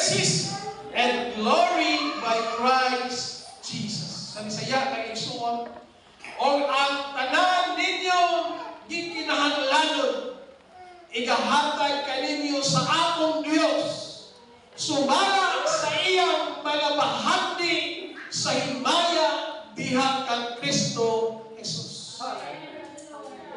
mercies and glory by Christ Jesus. Sa Bisaya, nag-igsuon, o ang tanan ninyo gikinahanglanon, igahatag kaninyo sa akong Dios, sumala sa iyang mga bahandi sa himaya diha kang Kristo Jesus.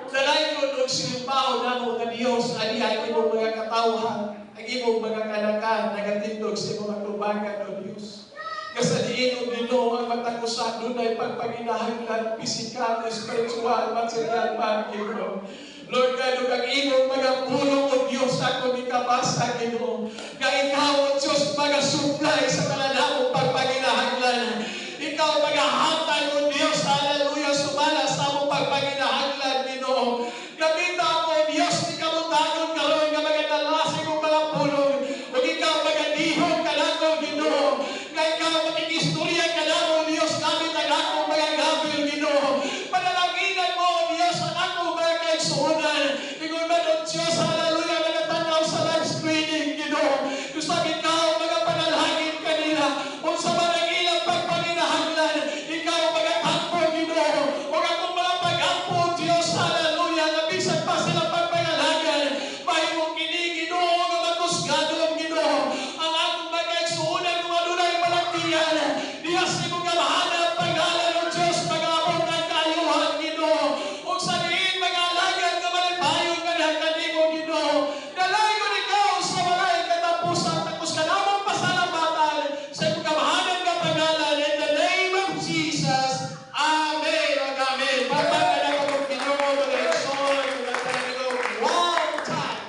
Dalay ko nung silipaw na mo nga Diyos, ani ang imong mga katawhan, ang imong mga kanakan, nagatindog sa imong atubangan o Diyos. Kasi diin o Ginoo ang mata ko sa dunay pagpaginahanglan, pisikal, spiritual, material, man, Ginoo. Lord God, ang imong mga pulong o Diyos ako ni kabasa, Ginoo. Nga ikaw o Diyos mag-supply sa kalanamong pagpaginahanglan. Ikaw mag-ahatay o Diyos, hallelujah, sumala sa among pagpaginahanglan, Ginoo. Gamita mo, Diyos, di ka mo tagon karoon nga magandalasin kong mga pulong. Huwag ikaw magadihon ka lang, o Ginoo. Nga ikaw makikistorya ka lang, o Diyos, gamit ang akong mga gabil, Ginoo. Panalaginan mo, o Diyos, ang akong mga kaigsuunan. Ingon man, o Diyos, hallelujah, nagatanaw sa live streaming, Ginoo. Gusto ikaw, mga panalangin kanila. Kung sa mga ilang pagpaginahanglan, ikaw magatampo, Ginoo. Huwag akong mga pag-ampo, Diyos, hallelujah, na bisan pa sila pagpangalagan. Mahimong kini, Ginoo, nga magkusgadon, Ginoo. Ang akong mga kaigsuunan, kung adunay palagtiyan, Diyos, ni mong kamahanap, paghalan, o Diyos, mag-abot ang kaayuhan, Ginoo. Huwag sa diin, mag-alagan, nga malipayon ka na kanimo, Ginoo. Dalay ko ikaw sa walay katapusan, tapos ka namang pasalamatan sa imong kamahanap nga paghalan. In the name of Jesus, Amen. Amen. Pagpagana ko kong Ginoo, mga igsoon, mga Ginoo, one time.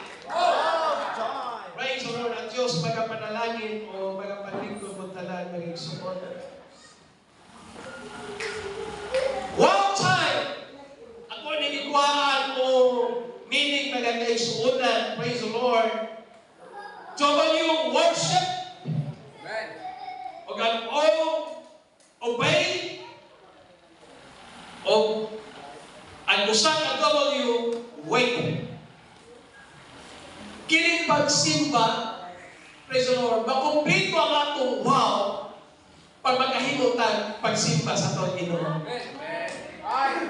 Praise the Lord. Ang Diyos, mga panalangin o mga panlingkod mo tanan, mga igsoon. One time. Ako nagigwaan o meaning mga kaigsuunan. Praise the Lord. W, worship. O ang O, obey. O ang usa ka W, wait. Kining pagsimba, praise the Lord, makumplito ang atong wow pag magkahimutan pagsimba sa aton Ginoo.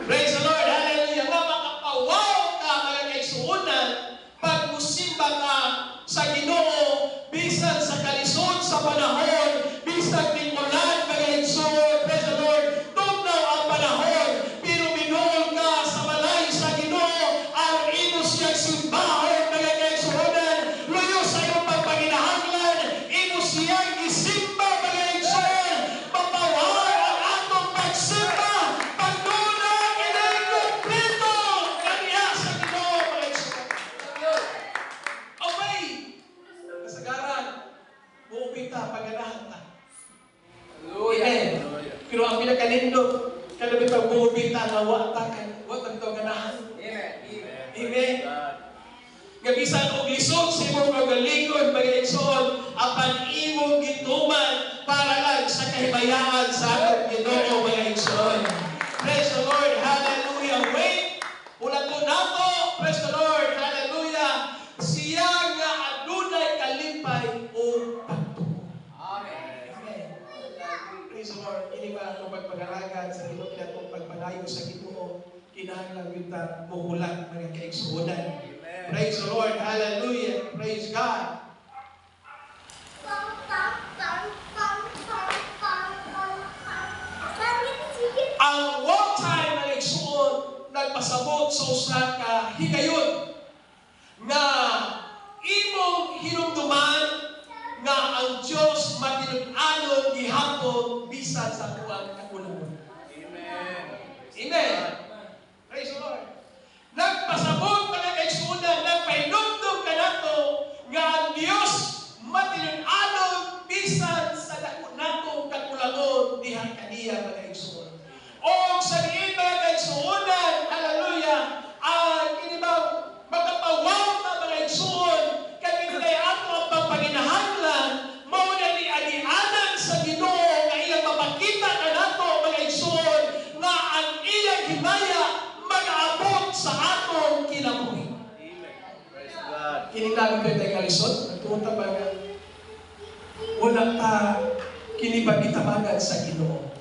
Praise the Lord, hallelujah. Nga makapawaw ka mga kaigsuunan pag musimba ka sa Ginoo, bisan sa kalisod sa panahon, bisan ng ulan mga igsoon, praise the Lord, tugnaw ang panahon, pero binuol ka sa balay sa Ginoo, ang imo siyang simbahon mga kaigsuunan, luyo sa iyong pagpaginahanglan, imo siyang isimba mga igsoon, mapawaw ang atong pagsimba, pagduna inay kumplito kaniya sa Ginoo mga igsoon. Obey. Kasagaran, buupita, paganahan ka. Amen. Pero ang pinakalindos, kalabit ang buupita na watan ito ganahan. Amen. Nga bisan og lisod sa imong kagalingon, mga igsoon, apan imong gituman para lang sa kahimayaan sa atong Ginoo, mga igsoon. Praise the Lord, hallelujah. Wait, ulat ko nato, praise the Lord, hallelujah. Siya nga adunay kalipay o pagtuo. Amen. Praise the Lord. Ini ba itong pagpagaragan sa Ginoo, itong pagpalayo sa Ginoo, kinahanglan kita muhulan mga kaigsuunan. Praise the Lord. Hallelujah. Praise God. Ang one time mga igsuon nagpasabot sa usa ka higayon na imong hinumduman nga ang Diyos matinud-anon gihapon bisan sa tuwang kakulangan. Amen. Amen. Praise the Lord. Nagpasabot mga kaigsuunan, nagpahinumdum ka nato nga ang Diyos matinud-anon bisan sa dako natong kakulangon diha kaniya mga kaigsuunan. O sa diin mga kaigsuunan, hallelujah, kinibaw makapawaw na mga igsuon kanilay ato ang pagpaginahanglan mao na ni agianan sa Ginoo nga iyang mapakita ka nato mga igsuon nga ang iyang himaya mag-aabot sa atong kinabuhi. Amen. Praise God. Kining namin kayo tayo kalisod, nagtuunta ba nga wala ka kinibagitabagan sa Ginoo.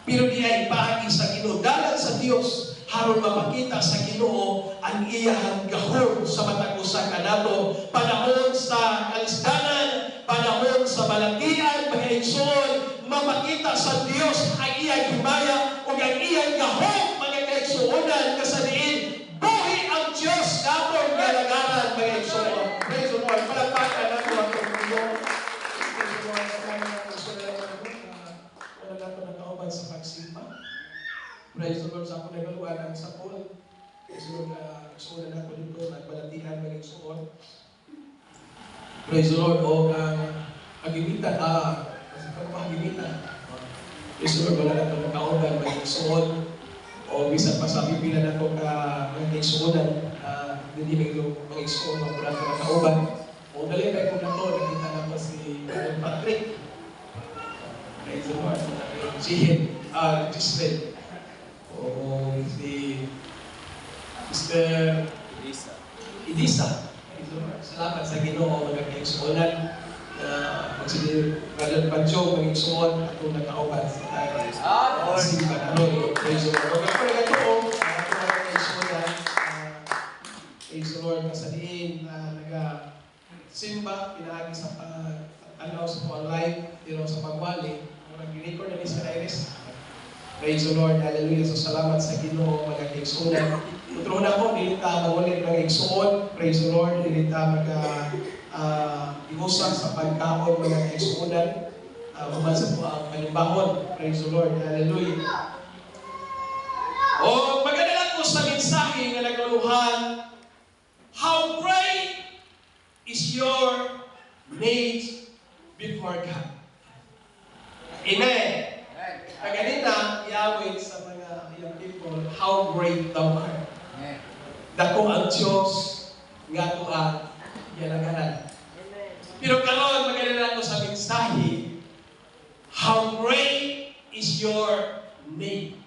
Pero diay paagi sa Ginoo, dalan sa Dios haron mapakita sa Ginoo ang iyang gahom sa matag usa kanato, panahon sa kalisdanan, panahon sa balatian, pag-igsoon, mapakita sa Dios ang iyang himaya ug ang iyang gahom mga kaigsuonan kasadiin buhi ang Dios natong galagaran mga kaigsuonan. Praise the Lord. Palakpakan nato ang Panginoon. Praise the Lord. Wala nato nakauban sa pagsimba. Praise the Lord. Sa ako nagaluan ang sapol. Praise the Lord. Igsuonan nato dito. Nagbalatihan mga igsuon. Praise the Lord. O agimitan. Kasi pagpahagimitan. Praise the Lord. Wala nato nakauban mga igsuon. O bisan pa sa pipila na ito mga igsuonan. Hindi mga igsuon. Wala nato nakauban. O dali tayo kung nato. Nakita nato si Patrick. Praise the Lord. Jihin. Giselle. O si Mr. Idisa. Praise the Lord. Salamat sa Ginoo mga kaigsuonan. Magsilir Brother Pancho, mga igsuon at kung nagkauban sa tayo. Sige pa na ron. Praise the Lord. Huwag ako na ito. Mga kaigsuonan. Praise the Lord. Kasadiin nag-simba, pinaagi sa pag-alaw sa online, sa pagwali. Nag-record na sa Iris. Praise the Lord. Hallelujah. So salamat sa Ginoo mga kaigsuonan. Utro na ko, nilita magulit mga igsuon. Praise the Lord. Nilita ihusak sa pagkaon mga kaigsuonan. Umansa po ang kalimbahon. Praise the Lord. Hallelujah. O maganda ko sa mensahe na naguluhan, how great is your need before God. Amen. Kaganina, Yahweh sa mga young people, how great thou art. Dako ang Diyos, nga to ang yanaganan. Pero karon maganda ko sa mensahe, how great is your need.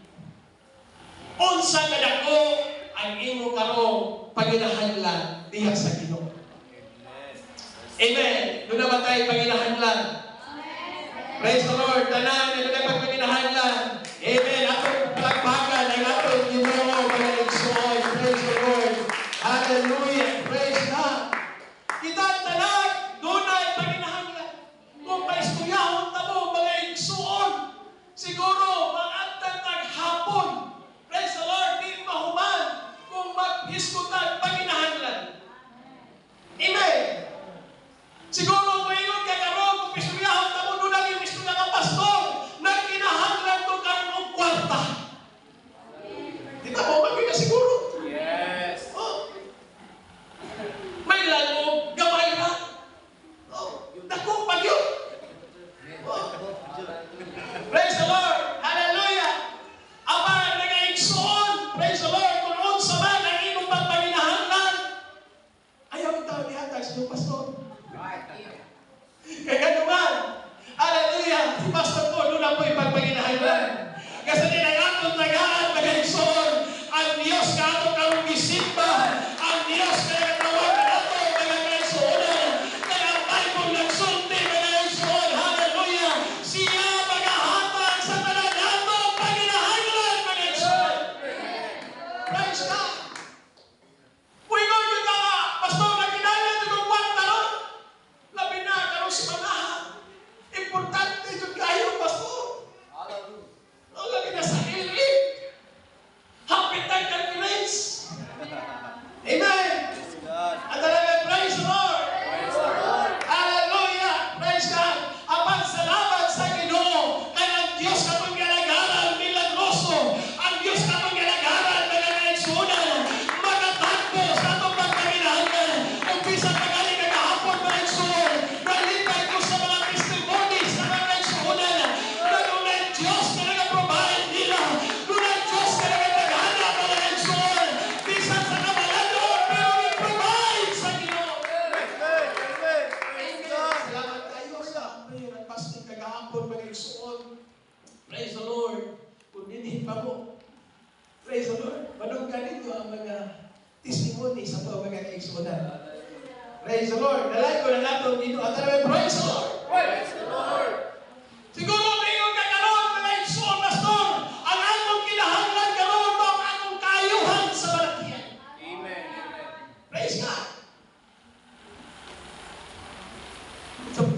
Unsa nga dako ang imo karong panginahanglan diha sa Ginoo. Amen. Doon naman tayo panginahanglan. Praise the Lord. Tanan, ito na pagpaginahanglan. Amen. Atong palagpagan ang atong Ginoo mga igsoon. Praise the Lord. Hallelujah. Praise God. Kita tanan, doon ay paginahanglan. Kung paistoryahon na mo mga igsoon, siguro maantang naghapon. Praise the Lord. Di mahuman kung mag-hiskutan paginahanglan. Amen. Siguro kung ingon ka karon kung paistoryahon na mo, doon ang yung istorya ng pastor na kinahanglan to karong kwarta. Di ba mo magkita siguro? Yes. Oh. May lalo, gamay ra. Oh. Dako pa yun. Oh. Praise the Lord. Hallelujah. Ama, nag-aigsoon. Praise the Lord. Kung unsa man ang imong pagpaginahanglan, ayaw itaw nihatag sa iyong pastor. Kaya naman, hallelujah, si pastor ko, doon na po ipagpaginahanglan. Kasi dinayatong tagaan, mag-aigsoon, ang Diyos ka atong karong gisimba, ang Diyos ka nagtawag na nato, mag-aigsoon, kaya ang Bible nagsulti, mag-aigsoon, hallelujah, siya magahatag sa tanan nato, paginahanglan, mag-aigsoon. Praise God. Kung ikaw yung pastor na kinahanglan, yung kwarta ron, labi na, karong si manahan. Importante yung kayo, pastor. Ang lagi na sa hilig. Happy time conference. Amen. At talaga, praise the Lord. Hallelujah. Praise God. Apan salamat sa Ginoo. Kaya ang Diyos katong galagaran, milagroso. Ang Diyos katong galagaran, naganaigsunan. Magatagpo sa atong pagkaginahanglan. Kung bisan magaling kagahapon, mga igsuon. Nalitay ko sa mga testimonies sa mga igsuunan. Na nunay Diyos na nag-provide nila. Nunay Diyos na nag-tagana mga igsuon. Bisan sa kamalado, pero nag-provide sa Ginoo. Salamat tayo sa prayer at fasting kagahapon mga igsuon. Praise the Lord. Kung dinhin pa mo. Praise the Lord. Manong ganito ang mga testimony sa mga kaigsuunan. Praise the Lord. Nalay ko na nato dito. At praise the Lord. Praise the Lord.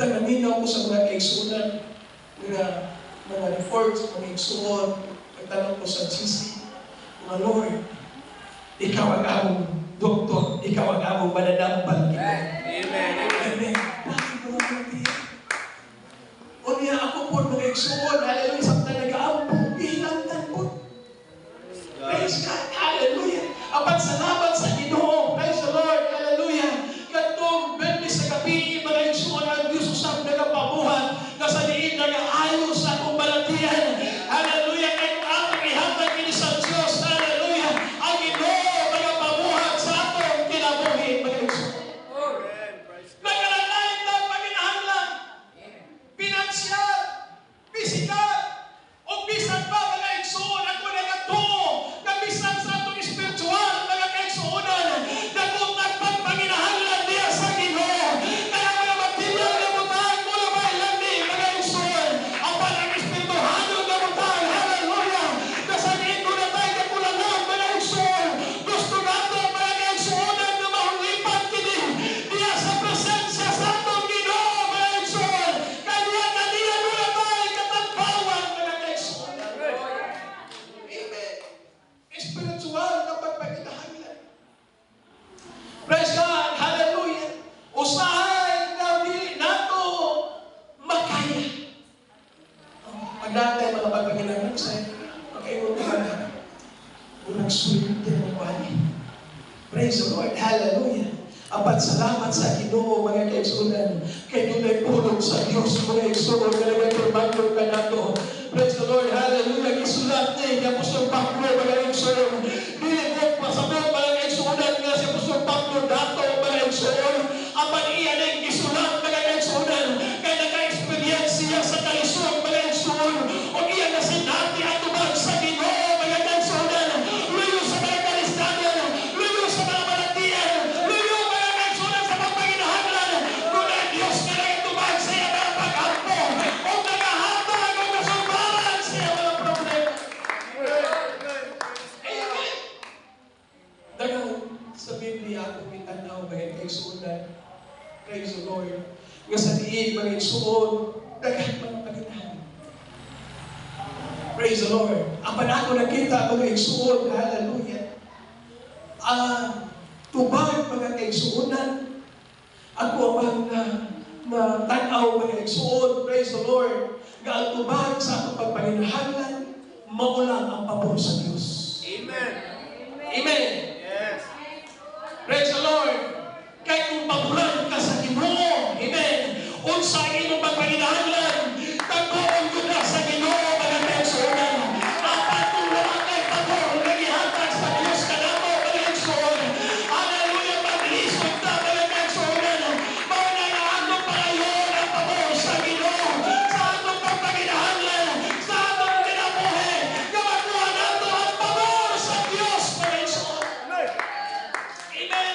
Butang naminaw ko sa mga kaigsunan, mga reports, mga igsuon, pagtanong ko sa GC, mga Lord, ikaw ang among doktor, ikaw ang among mananampal. Amen. Amen. Bakit mo naman diyan? O niya ako po mga igsuon, hallelujah, samtang nag-aampo, ilantan po. Praise God, hallelujah. Apat salamat sa Ginoo, praise the Lord, hallelujah. Katong Bernes sa gabi, mga igsuon ang Diyos usap nagapabuhat, nasa diin nag-aayos sa akong balatian. Hallelujah, kay kung atong ihatag kini sa Diyos, hallelujah, ang Ginoo nagapabuhat sa atong kinabuhi, mga igsuon. Naglalay na paginahanglan, pinansyal, pisikal, o bisan pa mga igsuon, ako nagatuo, na bisan sa atong espiritual, mga kaigsuonan, nagutag pagpanginahanglan niya sa Ginoo. Kaya mga material na butang, mula ba ilang ni mga igsuon, ang parang espirituhano na butang, hallelujah, nasabihin ko na tayo kakulangan, mga igsuon, gusto nato mga kaigsuonan na mahulipan kini, niya sa presensya sa atong Ginoo, mga igsuon, kaya kanina mula tayo katagpawan, mga kaigsuon. Amen. Spiritual na pagpaginahanglan. Praise God, hallelujah. Usahay na dili nato makaya. Pag natin mga pagpaginahanglan sa pagkaingon ka na, unang sulit din ang wali. Praise the Lord, hallelujah. Apat salamat sa Ginoo, mga kaigsunan, kay dunay pulong sa Dios, mga igsuon, nga nagaturbando ka nato. Praise the Lord, hallelujah. Gisulat ni Apostol Pablo, mga igsuon, dili ko pasabot, mga kaigsunan, nga si Apostol Pablo dato, mga igsuon, apan iya na yung gisulat, mga kaigsunan, kay naka-experience siya sa kalisod, mga igsuon, o iya na sinati at tubag sa Ginoo, mga kaigsunan, luyo sa mga kalistanan, luyo sa mga malatian, luyo mga kaigsunan sa pagpaginahanglan, kung ang Diyos ka na itubag sa iya mga pag-ampo, o nagahatag o kasumbaran sa iya mga problema. Amen. Dagang sa Biblia ako kitanaw mga kaigsunan, praise the Lord, nga sa diin mga igsuon, dagang mga paginahan. Praise the Lord. Ang panako nakita mga igsuon, hallelujah. Tubag mga kaigsuonan, ako ang na tanaw mga igsuon, praise the Lord, nga ang tubag sa atong pagpaginahanglan, maulang ang pabor sa Diyos. Amen. Amen. Yes. Praise the Lord. Kaya kung pabulan ka sa Ginoo, amen, unsa ang imong pagpaginahanglan, tagpuon ko na sa Ginoo, mga kaigsuonan. Apat kung wala kay pabor, nagihatag sa Diyos ka na mo, mga kaigsuonan. Hallelujah, maglisod na, mga kaigsuonan. Mauna na atong pangayon ang pabor sa Ginoo, sa atong pagpaginahanglan, sa atong kinabuhi, kamakuha nato ang pabor sa Diyos, mga kaigsuonan. Amen.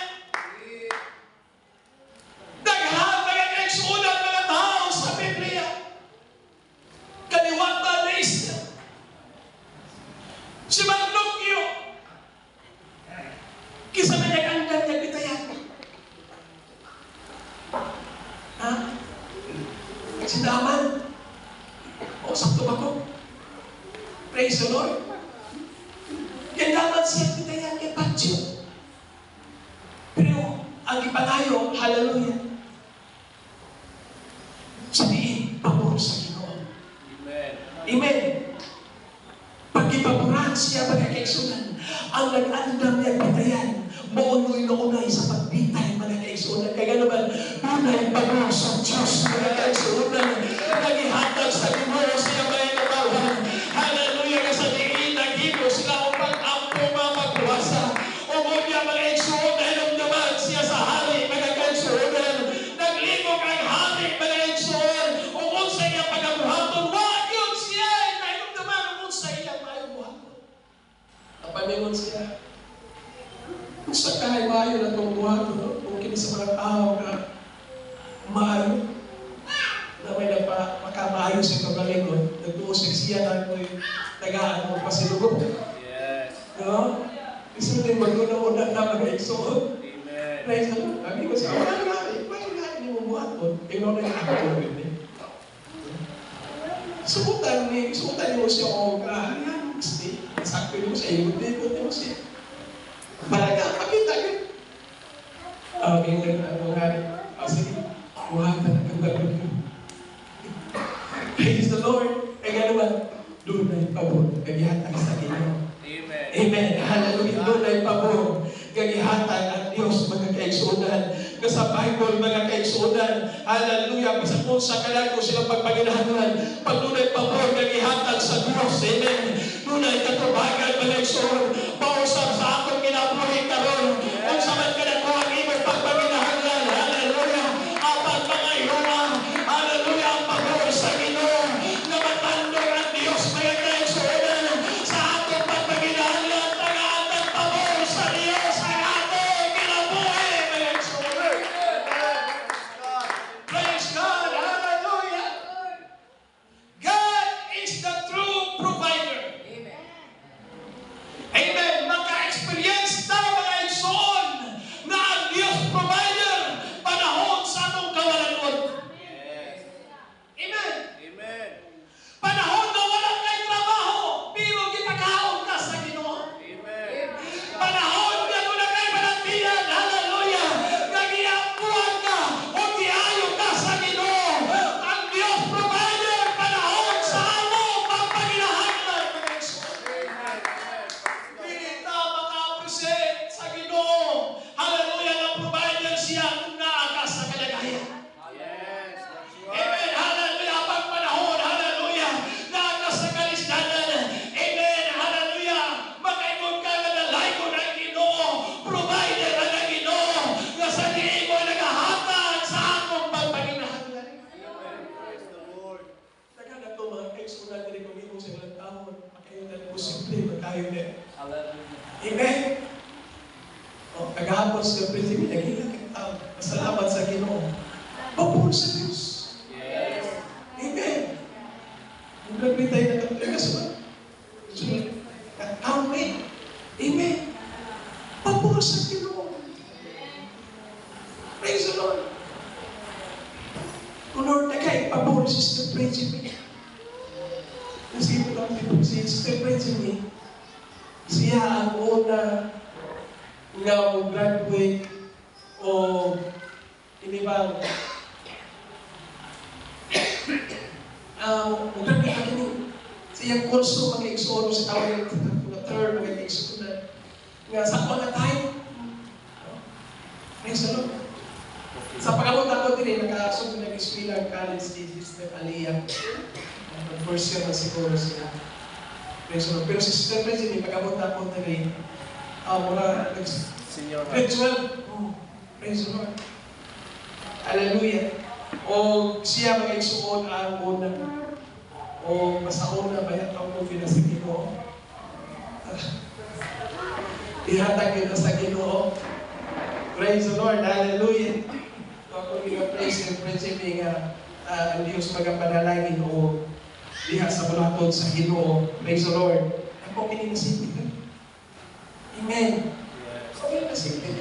Daghan mga kaigsuonan, mga tao sa Biblia, kaliwatan na isla. Si Maglukyo, kisa na nag-anggan niya bitayan. Ha? Si Daman, o sakto ba ko? Praise the Lord. Yan dapat siya bitayan kay Patsyo. Pero ang ipangayo, hallelujah, sabihin, pabor sa Ginoo. Amen. Amen. Pag-ipaboran siya, mga kaigsunan, ang nag-andam niyang bitayan, maunoy-unay sa pagbitay, mga kaigsunan. Kaya naman, unay pabor sa Diyos, mga kaigsunan, nag-ihatag sa Ginoo siya, mga kabawan. Hallelujah, kasabihin, naghimo sila ang pag-ampo, mga magbuwasa. Umunya, mga kaigsunan, dahil naman siya sa hari, mga kaigsunan. Naglimog ang hari, mga kaigsunan, ukon sa iya pag-abuhaton. Wag yun siya, dahil naman ukon sa iya pag-abuhaton. Napaningon siya. Gusto kahit maayo na itong buhaton, no? Kung kini sa mga tao na maayo, na may makamaayo sa kagalingon, nagtuusig siya na ito'y tagaan mo pasilugo. Yes. No? Gusto din maguna-una na mga igsuon. Amen. Praise the Lord. Sabi ko siya, wala nga, hindi mo buhaton. Ikaw na nakakawin din. Sukutan mo siya o kahanyan. Sakto mo siya, ikot mo siya. Malaga, makita yun. Sige, buhatan na kang balon ko. Praise the Lord. Kaya naman, doon ay pabor. Kagihatan sa Ginoo. Amen. Amen. Hallelujah. Doon ay pabor. Kagihatan ang Diyos, mga kaigsunan. Sa Bible, mga kaigsunan. Hallelujah. Bisa po sa kalago silang pagpaginahanan. Pag doon ay pabor, kagihatan sa Diyos. Amen. Doon ay katubagan, mga kaigsunan. Pausap sa akong kinabuhi karon. Kung sa man ka na ko ang imong pagpaginahanan. Hallelujah. Apat mga ihuna. Hallelujah. Ang pabor sa Ginoo. Na matandog ang Diyos, mga kaigsunan. Sa atong pagpaginahanan. Tagaan ang pabor sa Diyos. Ang atong kinabuhi, mga kaigsunan. Praise God. Hallelujah. God is the true provider. Amen. Maka-experience tayo mga igsoon na ang Diyos provider panahon sa atong kawalan. Yes. Amen. Amen. Panahon na walang kay trabaho, pero gitakaon ka sa Ginoo. Amen. Panahon na wala kay panatiyan, hallelujah, nagiampuan ka o giayo ka sa Ginoo. Ang Diyos provider panahon sa among pagpaginahanan, mga igsoon. Dili ta maka-appreciate sa Ginoo. Hallelujah, na provider siya kung naa ka sa kalagayan. Yes. That's right. Amen. Hallelujah. Pag panahon, hallelujah, naa ka sa kalisdanan. Amen. Hallelujah. Makaingon ka na nalayo ng Ginoo. Provider ang Ginoo. Nga sa diin mo nagahatag sa akong pagpaginahanan. Amen. Praise the Lord. Dagan na ito mga kaigsunan na rin kung imo sa ilang taon. Makayon na posible, makayon na. Hallelujah. Amen. O, kagahapon sa prinsipyo, nagilang kang tao. Masalamat sa Ginoo. Pabor sa Diyos. Yes. Amen. Kung gagawin tayo na kapiligas ba? Amen. Amen. Pabor sa Ginoo. Praise the Lord. Kung Lord na kayo, pabor si Sister Principe. Kasi ito lang dito, si Sister Principe, siya ang una nga mag-graduate o hindi ba mag-graduate ako ni siyang kurso mga igsoon sa tawag ng third mga igsoon nga sa mga time. Praise the Lord. Sa pag-abot ako din, nakasog na nag-eskwela college ni Sister Aliyah. First year na siguro sila. Praise the Lord. Pero si Sister President, pag-abot ako din, mga Senior. grade 12. Oh, praise the Lord. Hallelujah. O siya mga igsuon ang una. O basta una, bayat ako sa Ginoo. Ihatag kita sa Ginoo. Praise the Lord. Hallelujah. Ako praise and principle nga ang Diyos magapanalangin o diha sa bulaton sa Ginoo. Praise the Lord. Ako kininasipin ka. Amen. Yes. Okay na simple.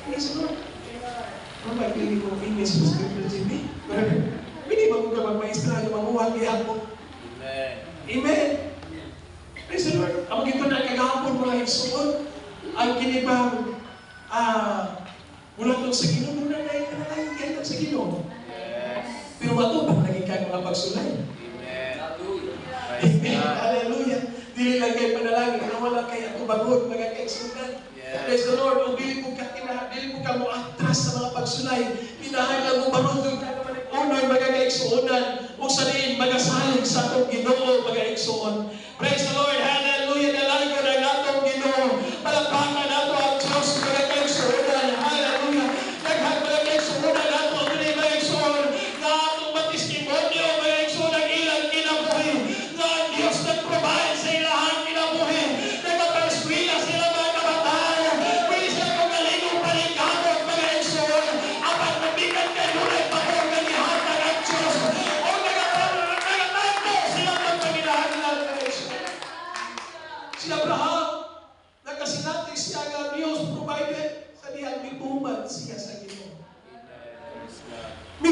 Praise the Lord. Mama, hindi ko image sa Scripture TV. Hindi ba ko ka magmaestra yung mamuhagi ako? Amen. Amen. Praise the Lord. Ang gito na kagahapon mga igsoon, ang kinibang, ulat sa Ginoo, muna na yung kanalayan sa Ginoo. Yes. Pero matupang naging ka mga pagsulay. Amen. Amen. Hallelujah. Dili lang kayo panalangin, na wala kayo ako bagod, mga kaigsunan. Yes. Praise the Lord. O dili po ka mo atras sa mga pagsulay. Pinahanglan mo barudong ka naman ang unoy, mga kaigsunan. O sa diin, magasalig sa atong Ginoo, mga kaigsuon. Praise the Lord. Hallelujah. Nalago na atong Ginoo. Palakpakan nato ang Diyos, mga kaigsunan. Hallelujah. Daghang mga kaigsunan nato, dili mga kaigsunan. Na atong matestimonyo, mga kaigsunan, ang ilang kinabuhi. Na ang Diyos nag-provide sa ilang kinabuhi. Nagpapaskwila sila mga kabataan. Pwede sila kung galinong paligabot, mga kaigsunan. Apat mabigan kayo na ipapor ganihatag ang Diyos. O nagatago sila magpaginahan lang, mga kaigsunan.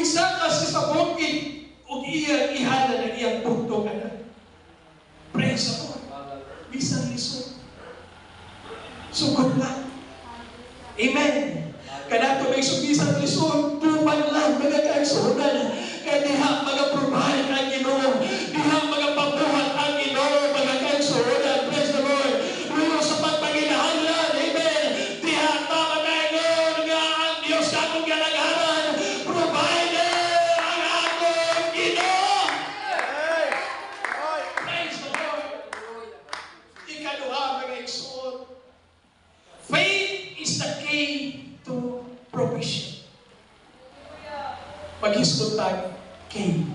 kinsa ka sa bukid ug iyang ihala ng iyang punto ana. Praise the Lord. Bisang lisod. Sugod lang. Amen. Kanato may sugisang lisod, tuman lang mga kaigsunan. Kaya diha mag-provide ang Ginoo, diha mag-pabuhat ang Ginoo mga kaigsunan. Praise the Lord. Lulo sa pagpaginahanglan. Amen. Diha ta magayon nga ang Dios akong galagaran. Provider ang akong Ginoo. Praise the Lord. Ikaduha mga igsoon. Faith is the key to provision. Pag-hiskot tayo, key.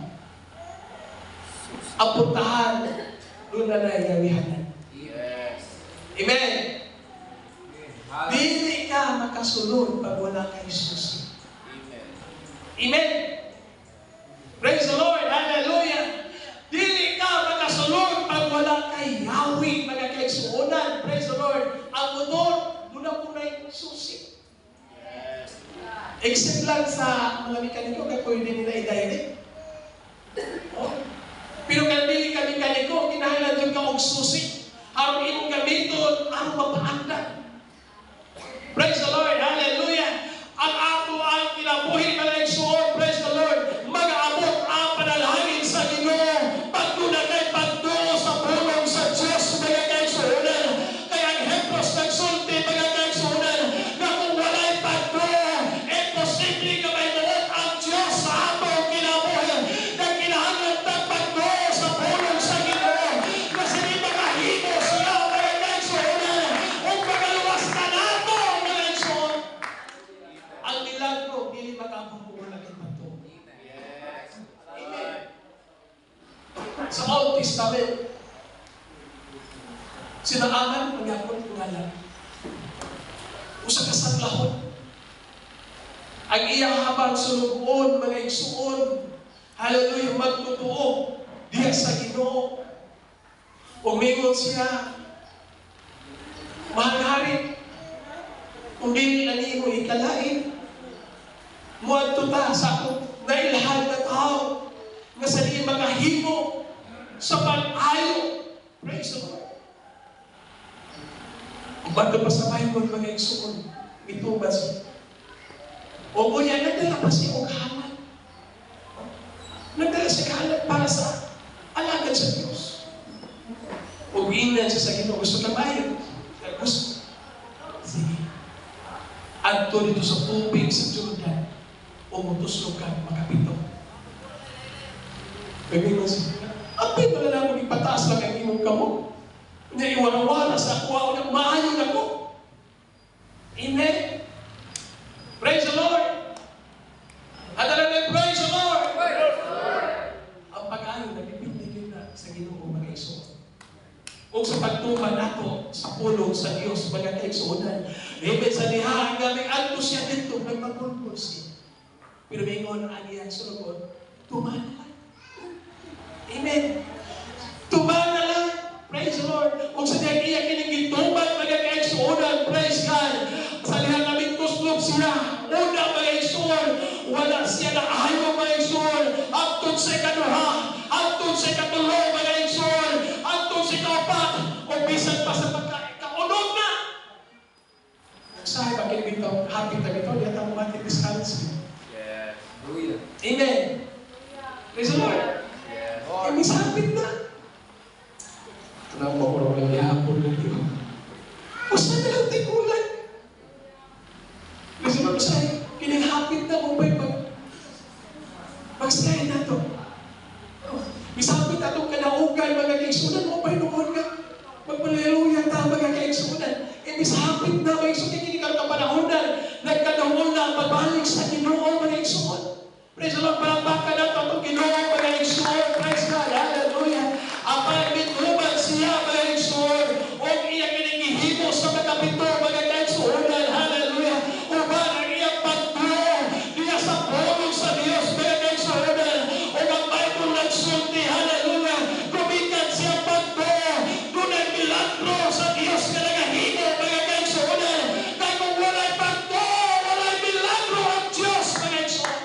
Ang puntahan, doon na nangyarihan. Yes. Amen. Dili ka makasulod pag wala kay Jesus. Amen. Amen. Praise the Lord. Hallelujah. Dili ka makasulod pag wala kay Yahweh, mga kaigsuonan. Praise the Lord. Ang motor, doon na po na yung susi. Yes. Except lang sa mga mekaniko, kaya pwede nila i-direct. Oh. Pero kami mekaniko, kinahanglan doon ka og susi. Harap imong gamiton, ang mapaanda. Praise the Lord. Hallelujah. Ang ako ang kinabuhi mga igsoon. Praise the Lord. Mag-aabot ang panalangin sa Ginoo. Pagtuna kay pagtuo sa pulong sa Diyos mga kaigsuonan. Kaya ang Hebrews nagsulti mga kaigsuonan na kung wala'y pagtuo, imposible ka may muot ang Diyos sa atong kinabuhi. Na kinahanglan tang pagtuo sa pulong sa Ginoo. Kasi di makahimo siya mga kaigsuonan. Kung pagaluwas na nato mga igsoon. Ang milagro, hindi makapabuhay ng pagtuo. Yes. Amen. Sa Old Testament, sinaaman magyapon kungalan. Usa ka saklahon. Ang iyang habang sulugon, mga igsuon, hallelujah, magtutuo diya sa Ginoo. Umingon siya, mahal hari, kung di nila niyo ikalain, muadto ta sa akong nailhan na tao nga sa di makahimo sa pag-ayo. Praise the Lord. Bago pa sa Bible, mga igsuon, ito ba siya? O kuya, nagdala pa siya og halat. Nagdala siya halat para sa alagad sa Diyos. O ginan siya sa Ginoo, gusto ka bayan? Gusto. Sige. Adto dito sa tubig sa Jordan, umutuslog ka, makapito. Gagawin mo siya. Apay pala na akong ipataas lang ang imong kamo. Kanya iwala-wala sa ako, ako maayon ako. Amen? Praise the Lord! At alam praise the Lord! Ang pag-ayon, nagpipindigin na sa Ginoo mga igsoon. Kung sa pagtuman nato sa pulong sa Diyos, mga kaigsuonan, amen, sa lihaan nga may alto siya dito, nagpapulpul siya. Pero may ngon ang iyang sulugon, tumana lang. Amen. Tumana lang. Praise the Lord. Kung sa diyan iya kinigituman, mga kaigsuonan, praise God. Sa lihaan namin tuslog siya. Una, mga igsuon, wala siya na ayaw, mga igsuon. Agtod sa ikaduha, agtod sa ikatulo, mga igsuon, agtod sa ikaapat, o bisan pa sa pagkaunod na. Nagsahay ba kayo dito? Happy na dito? Di ata mo mati discourage. Yes. Amen. Praise the Lord. Yes. Eh, misapit na. Kenapa orang lagi hapon na dito? Basta na lang tikulan. Kasi magsay, kinihapit na mo ba'y magsayin na to. Misapit na itong kanaugan, mga kaigsunan mo ba'y noon nga? Magpalaluya ta, mga kaigsunan. Eh, misapit na, mga kaigsunan, kinikal ka panahonan. Nagkanaon na, pabalik sa Ginoo, mga kaigsunan. Praise the Lord, palakpakan na ito, itong Ginoo, mga kaigsunan. Praise God, hallelujah. Ang pagmituman siya, mga kaigsunan, o iya kinigihimo sa magkapito, mga kaigsunan, hallelujah. Uban ang iyang pagtuo, diya sa pulong sa Diyos, mga kaigsunan. O ang Bible nagsulti, hallelujah. Kumikan siya pagtuo, doon ang milagro sa Diyos na nagahimo, mga kaigsunan. Kaya kung wala'y pagtuo, wala'y milagro ang Diyos, mga kaigsunan.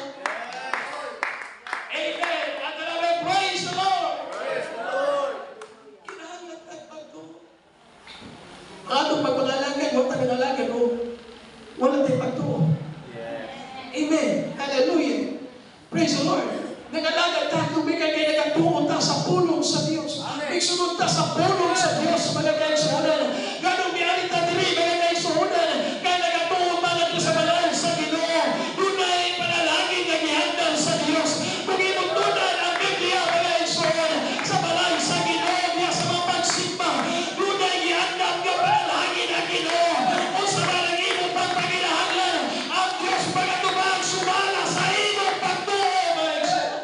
Nag-alagad ta, kumika kay nagatuon ta sa pulong sa Dios. Igsunod ta sa pulong sa Dios, mga kaigsunan. Ganun biyanin ta diri, mga kaigsunan. Kaya nagatuon ta nato sa balay sa Ginoo. Dunay panalangin nga gihandal sa Dios. Kung imuntunan ang Biblia, mga kaigsunan, sa balay sa Ginoo, niya sa mga pagsimba. Dunay gihandal nga panalangin ang Ginoo. Kung sa malangin mo pang pagkinahanglan, ang Dios pagkatubang sumala sa imong pagtuo, mga kaigsunan.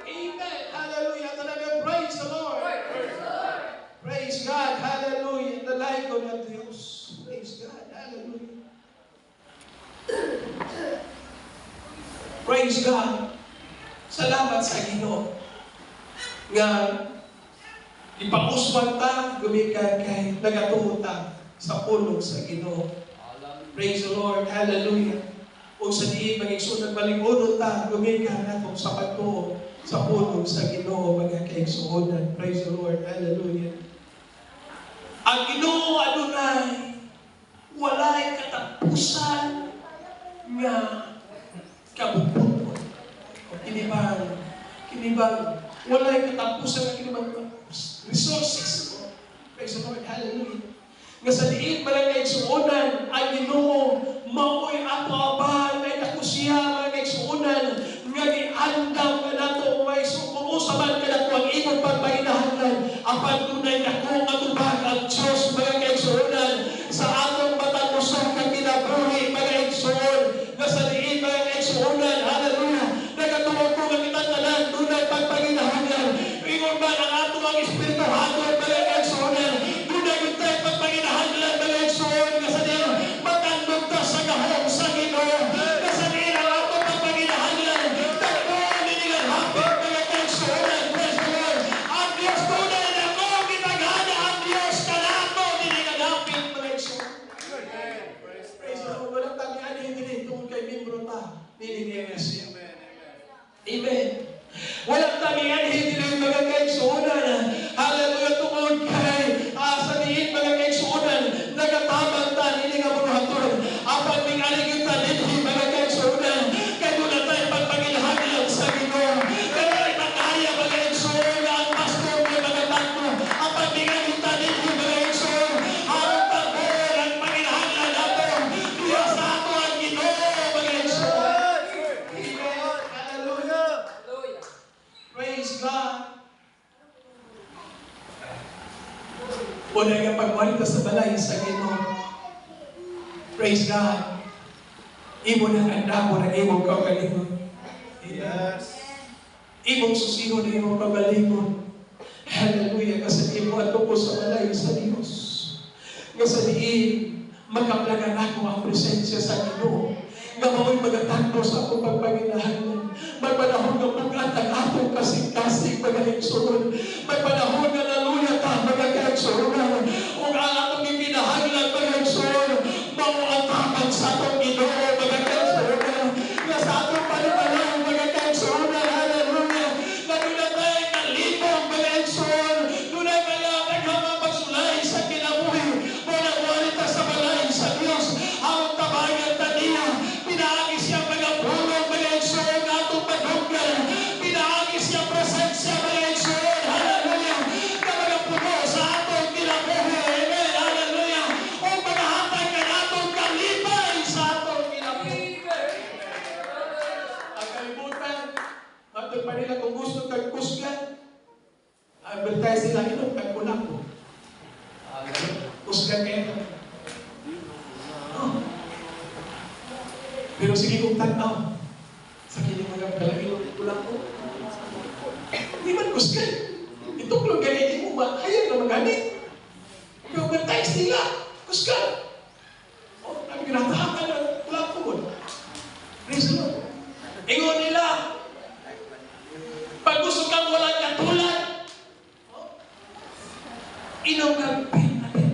Amen. Hallelujah. Talaga, praise the Lord. Praise God. Hallelujah. Nalaiko ng Diyos. Praise God. Hallelujah. Praise God. Salamat sa Ginoo. Nga ipauswan ta, gumikan kay nagatuon ta sa pulong sa Ginoo. Praise the Lord. Hallelujah. Kung sa diin mag-igsunod malingunon ta, gumikan natong sa pagtuo sa pulong sa Ginoo, mga kaigsuonan. Praise the Lord. Hallelujah. Ang Ginoo adunay walay katapusan nga kabubuton. O kinibang walay katapusan nga kinibang resources. Praise the Lord. Hallelujah. Nga sa diin mga kaigsuonan, ang Ginoo mao'y ato abay may nakusiya, mga kaigsuonan, nga giandam ka nato may sumusaman ka nato ang imong pagpahinahanglan apan dunay dako nga tubag ang Dios, mga kaigsuonan, sa atong matang usab nga kinabuhi, mga kaigsuon, nga sa diin mga kaigsuonan, hallelujah, nagatuon ko nga kitang tanan dunay pagpahinahanglan. Ingon ba ang atong ang Espiritu Santo, mga kaigsuonan, dunay gutay pagpahinahanglan, mga kaigsuon, nga sa diin matandog ta sa gahom sa Ginoo, nga sa diin ang atong pagpahinahanglan dako ninilang hapit, mga kaigsuonan. Praise the Lord. Ang Dios tunay na ko gitagana ang Dios kanato ninilang hapit, mga kaigsuon. Praise the Lord. Walang tamihan hindi tungkol kay membro ta ninilang siya. Amen. Walang tamihan hindi mga kaigsuonan. Hallelujah. Tungkol kay sa diin mga kaigsuonan, nagatabang ta ninilang mga hatod. Apan ming aligid ta dinhi, mga kaigsuonan, kay doon na tayo pagpangilahanglan sa Ginoo. Kaya itakaya, mga kaigsuonan, ang pastor ng mga tanto. Apan ming aligid ta dinhi, mga kaigsuonan, harap ta doon ang pangilahanglan nato. Diya sa ato ang Ginoo, mga kaigsuonan. Amen. Hallelujah. Praise God. Una nga pagmalita sa balay sa Ginoo. Praise God. Imo nang andamo na imong kaugalingon. Yes. Imong susihon na imong kaugalingon. Hallelujah. Kasi imo ato ko sa balay sa Dios. Nga sa diin, magkaplagan ako ang presensya sa Ginoo. Nga mao'y magatagpo sa akong pagpanginahangan. May panahon nga bugat ang atong kasing-kasing, mga kaigsuonan. May panahon nga naluya ta, mga kaigsuonan. Kung ang atong ipinahanglan, mga kaigsuonan, mauatapan sa atong Ginoo, mga kaigsuonan. Nga sa atong panimalang, mga kaigsuonan, hallelujah. Na dunay kalibong, mga kaigsuonan. Dunay mga naghamapagsulay sa kinabuhi. Muna walita sa balay sa Dios. Ang tabayan ta niya. Pinaagi siya mga pulong, mga kaigsuonan, atong padunggan. Pinaagi siya presensya, mga kaigsuonan, hallelujah. Na mga puno sa atong kinabuhi. Amen, hallelujah. O magahatag ka natong kalipay sa atong kinabuhi. Ang kalibutan, matod pa nila kung gusto kang kusgan, advertise sila, inom kang kulang ko. Kusgan kayo. Oh. Pero sige kong tanaw, sa kiling mga kalangilong kulang ko. Hindi man kusgan. Ituklong ganyan mo ba? Hayag na maganit. Pero advertise nila, kusgan. Oh, ang ginatahakan na kulang ko. Praise the Lord. Ingon nila, pag gusto kang walang katulad, inom kang pinatid.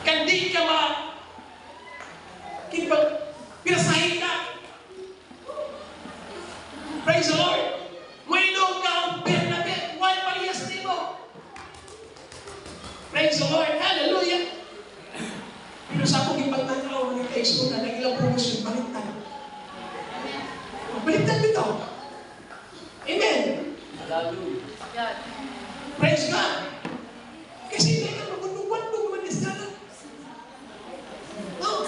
Kandi ka ma, kinibang, pinasahin ka. Praise the Lord. Mainom ka ang pinatid. Why parehas mo? Praise the Lord. Hallelujah. Pero sa akong ipagtanaw, mga kaigsuonan, ang ilang promosyon, baliktad. Baliktad bitaw. Amen. Hallelujah. Praise God. Kasi hindi ka magundong-wandong naman is God. No.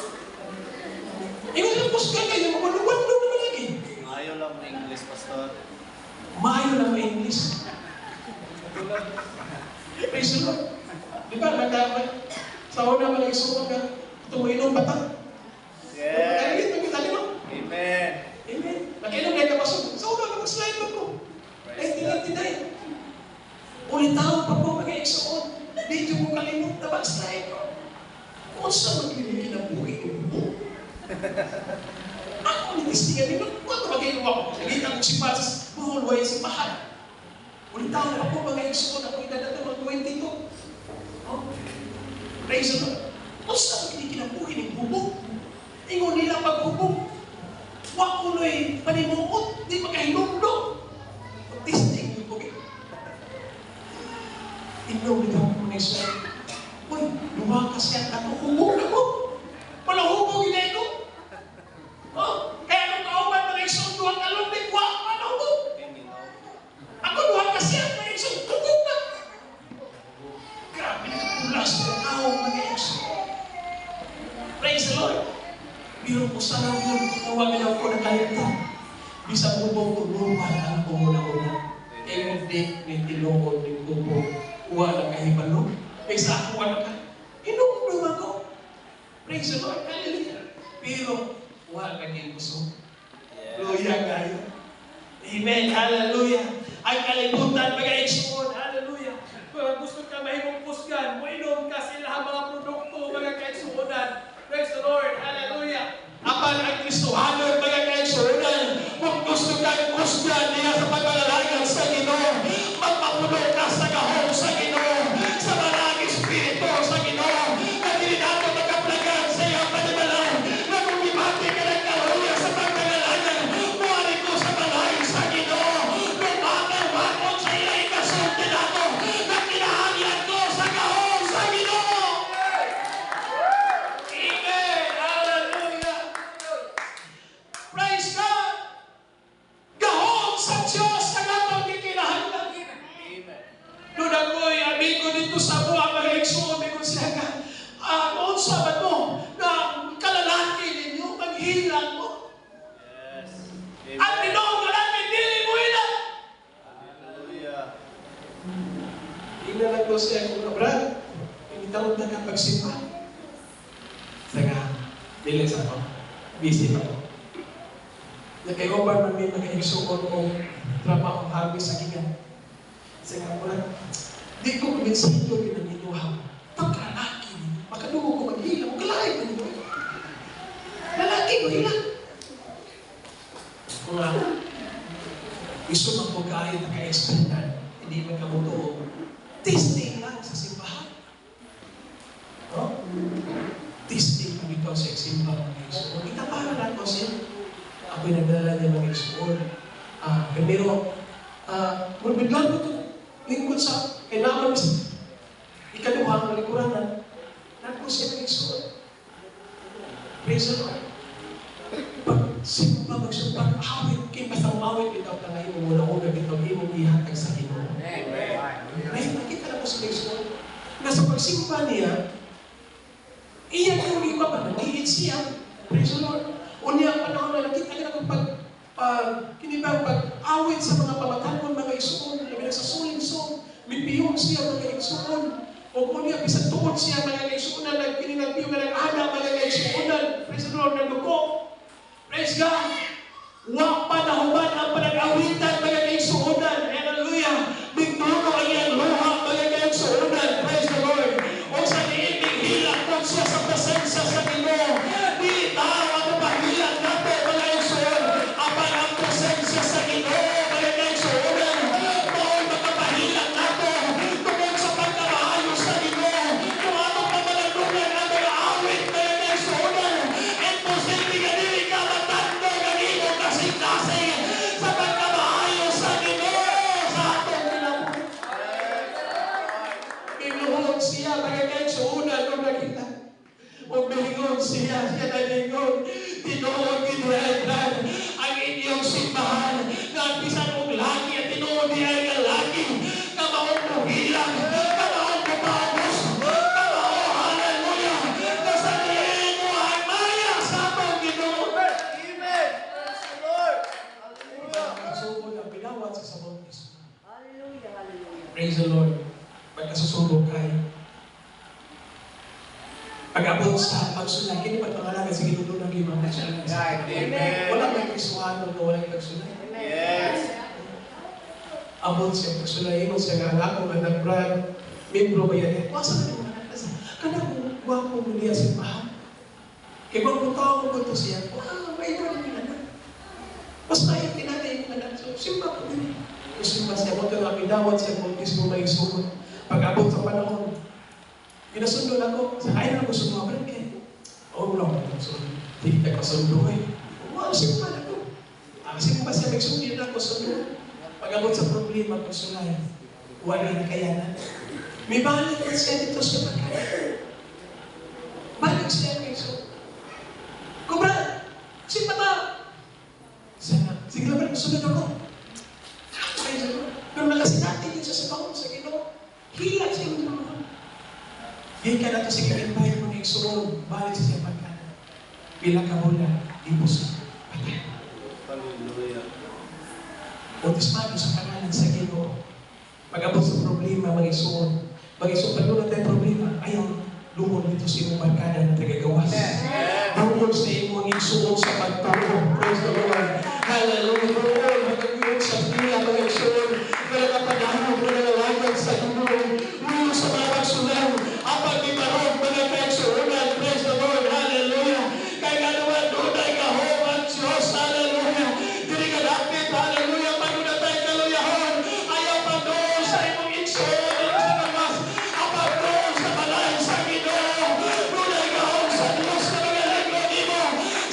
Ingon lang pus ka kayo, magundong-wandong naman lagi. Ayaw lang ng English, Pastor. Maayo lang ang English. Praise the Lord. Di ba, sa una mo nag-isuong ka, tumuinom batang. Yes. Mo. Amen. Amen. Nakinom na kapasok. Sa una, mag-slide pa po. 1999. Ulit taon pa po mag-exoon. Dito mo kalimot na mag-slide ko. Kung saan magliligi ng buhay ko po. Ako nitistingan nito. Kung mag-inom ako, nagiging si Pasas, buhulway si Mahal. Ulit taon pa po mag-exoon. Ako inadata mga 22. Oh. Praise the Lord. Kung saan magliligi ng buhay ng bubong. Ingon nila paghubog. Wak ko no'y panimukot, di magkahinumdog. Pag-testing yung bugay. Inom nito ako na isa. Uy, lumakas yan ka. Hubog na ko. Walang hubog yun ito. Oh, kaya nung kauban na isang duwang kalumig, wak pa na hubog. Ako duwang kasi yan na isang hubog na. Grabe na kulas na tao mga isang. Praise the Lord. Biro ko sa lang yun, tawagan ako na kalita. Bisa bubong tulupan ang kumuna-una. Engdik ni tinungod ni bubong. Uwa na kahibalo. Isa ako na ka. Inumdum ako. Praise the Lord. Hallelujah. Pero, uwa na kayo gusto. Hallelujah kayo. Amen. Hallelujah. Ay kalibutan, mag-aisyon. Hallelujah. Kung gusto ka mahimong pusgan, inom ka sila mga produkto, mga kaisunan. Praise the Lord. Hallelujah. Apan ang Kristohanon, mga kaisunan, kung gusto kang kusgan niya sa paglalagay sa Ginoo, magpapuno ka sa gahong sa Ginoo, sa maraming Espiritu sa Ginoo, na hindi natin magkaplagan sa iyong panimalan, na kung ibati ka ng kaluya sa paglalagay, muwari ko sa balay sa Ginoo, lumakal-wakon sa iyong kasulti nato, na kinahangyan ko sa gahong sa Ginoo. Praise God! Gahong sa Diyos ang atong kikinahanglan. Doon ako'y amigo dito sa buha mga igsoon, amigo siya ka, noon sabat mo, na kalalaki ninyo, maghilang mo. Yes. At ninoong lalaki, dili mo ilang. Hallelujah. Tingnan lang ko siya, kung brad, pinitawag na ka pagsimpa. Saka, bilis ako. Busy ako. Nagkaiuban man may mga igsuon o trabaho harvest sa gigan. Sa nga po lang, di ko kuminsinto yun ang inuhang. Pagkalaki, makadugo ko maghilang, magkalaki ko nito. Lalaki ko hilang. Mga, gusto man po kayo naka-expertan, hindi man kamutuo. Testing lang sa simbahan. No? Testing lang ito sa simbahan ng igsuon. Kita para lang ko siya. Ako'y nagdala niya mga igsuon. Pero, magbiglan ko ito. Lingkod sa, kailangan ikaduhang malikuranan. Nako siya mga igsuon. Praise the Lord. Pag simba magsumpa, awit, kaya basta umawit ito ka ngayon, muna-una ito, imong ihatag sa Ginoo. Ngayon, nakita na ko sa igsuon. Nasa pagsimba niya, iyan yung iba ba, nag-iit siya. Praise the Lord. Unya ang panahon na nakita ka na kinibang pag-awit sa mga pamatanon, mga igsuon, mga nagsasuling-song, mipiyong siya mga igsuon. O kunya, bisang tuod siya mga igsuonan, nagpininagpiyo nga nag-ana mga igsuonan. Praise the Lord, nagduko. Praise God. Wak pa na human ang panag-awitan mga igsuonan. Hallelujah. Bigtuno ang iyang luha mga igsuonan. Praise the Lord. O sa niibig hilang po siya sa presensya sa Ginoo. Di tayo ang pahilang natin mga igsuon. Apan ang presensya sa Ginoo mga igsuonan. Bawal magpapahilang natin. Tungkol sa pagkamaayos sa Ginoo. Kung atong pamalanungan ang mga awit mga igsuonan. And posible ka dili ka matando ng iyong kasing-kasing sa pagkamaayos sa Ginoo. Sa atong pinabuhay. Binuhon siya mga igsuonan nung nakita. O bilingon siya na lingon, tinuod ginuhedran ang inyong simbahan. Praise the Lord. Magkasusubo kayo. Pag-abot sa pagsulay, kini pagpangalaga sa Ginoo ng imong pagsulay. Amen. Wala may Kristohano na walang pagsulay. Yes. Abot siya pagsulay mo siya nga ako nga nag-brand. Membro ba yan? Wasa na naman kasi. Kana mo, guwapo mo niya si Mahal. Kaya kung punta mo ko siya, may ito rin anak. Basta yung tinatay yung anak. So, simpa ko din. Simpa siya mo ito na pinawat siya kung gusto mo may sugot. Pag-abot sa panahon, pinasundo ako. Sa kaya na gusto mo abad kayo. Oo, wala ko. So, hindi ka kasundo eh. Wow, simpa na ko. Simpa siya magsundi na ako sundo. Pag-abot sa problema, pagsulay, wala na kayanan. May balik na siya dito sa pagkaya. Balik siya kayo. So, Kubra! Simpa ta! Sige naman, sunod ako. Pero nakasinati din siya sa taon sa Ginoo. Hilat siya yung mga. Di ka na ito sige invite mo na yung sunod. Balik siya pagkana. Pila ka mula, ibus. Patay. Hallelujah. Bautismado sa pangalan sa Ginoo. Pag-abot sa problema, mag-isuon. Mag-isuon, pag doon natin problema, ayaw, lumon dito sa imong pagkana na tagagawas. Lumon sa imong isuon sa pagturo. Praise the Lord. Hallelujah. Lumon, magagawin sa pila, mag-isuon. Pero kapag mo na nalagag sa Ginoo, lumon sa mga pagsulang, apag di marong, mga kaigsuunan. Praise the Lord. Hallelujah. Kaya nga naman, doon ay kahoman, Diyos. Hallelujah. Dili ka dapit. Hallelujah. Pag doon tayo kaluyahon, ayaw pa doon sa imong isuon. Apag doon sa balay sa Ginoo. Doon ay kahon sa Diyos na magaligod mo.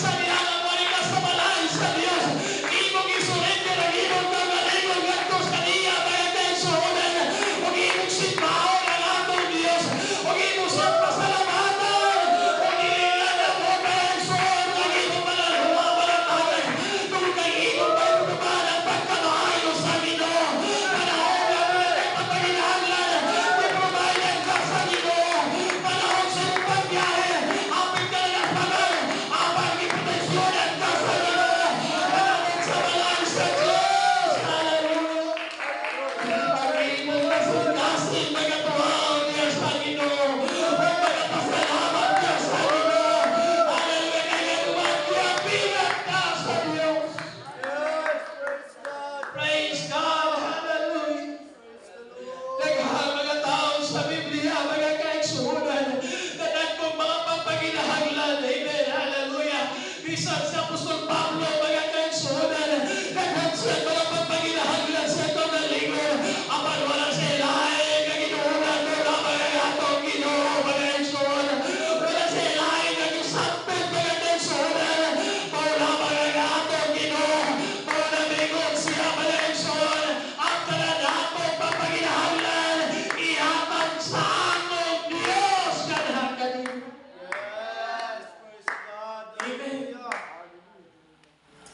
Sa niyalang marika sa balay sa Diyos. Imong isurrender ang imong magaligod gantos kaniya kaya tayo suhunan. Huwag imong simbaon ang atong Diyos. Huwag imong sa pasalamatan. Huwag ililan ang mo kaya suhon. Huwag imong malaluwa malatagay. Kung kay imong pagkuman ang pagkamahayo sa Ginoo. Panahon na mo na pagpaginahanglan. Iprobayan ka sa Ginoo. Panahon sa iyong pagbiyahe. Apit ka na pagay. Apag iproteksyonan ka sa Ginoo. Panahon sa balay sa Diyos. Hallelujah. Pag-imong kasultasin, magatuhaw niya sa Ginoo. Magpasalamat ka sa Ginoo. Hallelujah. Kaya naman pilat ka sa Diyos. Yes. Praise God. Praise God. Hallelujah. Naghahal mga tao sa Biblia, mga kaigsuhunan, na nagpong mga pampaginahanglan. Amen. Hallelujah. Bisan si Apostol Pablo, mga kaigsuhunan, naghan siya mga pampaginahanglan sa itong naligon. Apan wala siya lahat, kaginuhunan doon ang mga gatong Ginoo, mga kaigsuhunan. Wala siya lahat, kagisampit, mga kaigsuhunan. Wala mga gatong Ginoo. Wala bigon siya, mga kaigsuhunan. Ang talanatong pampaginahanglan, ihatag sa atong Diyos. Kanahan kanina. Yes. Praise God. Amen. Hallelujah.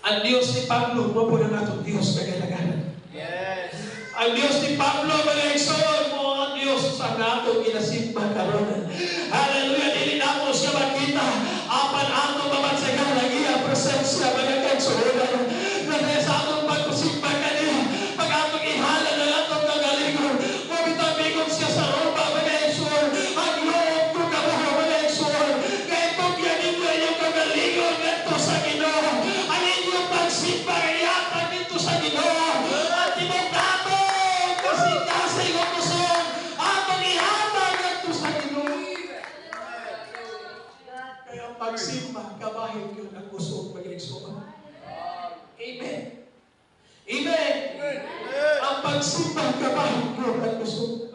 Ang Diyos ni Pablo, mo po ng atong Diyos kagalagalan. Yes. Ang Diyos ni Pablo, mga igsoon mo ang Diyos sa natong ginasimba karon. Hallelujah, dili na mo siya makita. Apan ato mabansagan lagi ang presensya, mga kaigsuonan. Dahil sa atong pagkusimba kaniya, pag atong ihala na atong kagalingon, mabitabigon siya sa ropa, mga igsoon. Ang loob ko kabuho, mga igsoon. Kaya itong yanin ko inyong kagalingon dito sa Ginoo. Ang inyong pagsimba kayatag dito sa Ginoo. At imong katong kasing-kasing o kusong atong ihatag dito sa Ginoo. Kaya ang pagsimba, kabahin yun ang kusong mag-igsoon. Amen. Amen. Ang pagsimba, kabahin yun ang kusong.